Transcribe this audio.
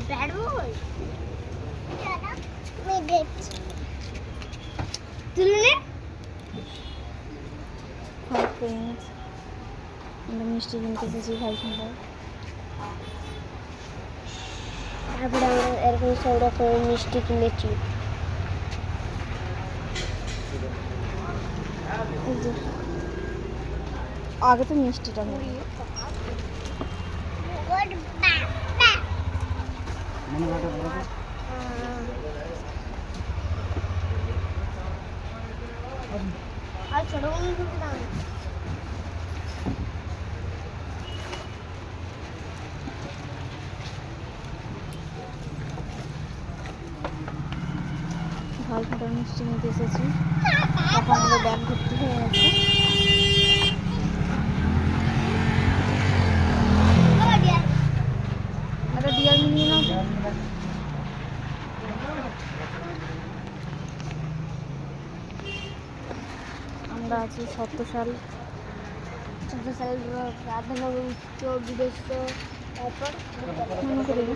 Bad boy তুলে নে। Hi friends, আমরা মিষ্টি কিনতে এসেছি ভাই সুন্দর। তারপরে আমরা এরকম সব রকমের মিষ্টি কিনেছি। এই যে আগে তো মিষ্টিটা নেই। আর ছোট বন্ধু দাম ভাই ফোটার মিষ্টি নিতে এসেছি। এখন আমাদের ব্যাগ ভর্তি হয়ে গেছে। একটা ডিয়ার মিলিয়ে নাও তো। আমরা আছি 17 সাল। 14 সালের প্রাথমিক উচ্চ বিদেশ তারপর মনে করি না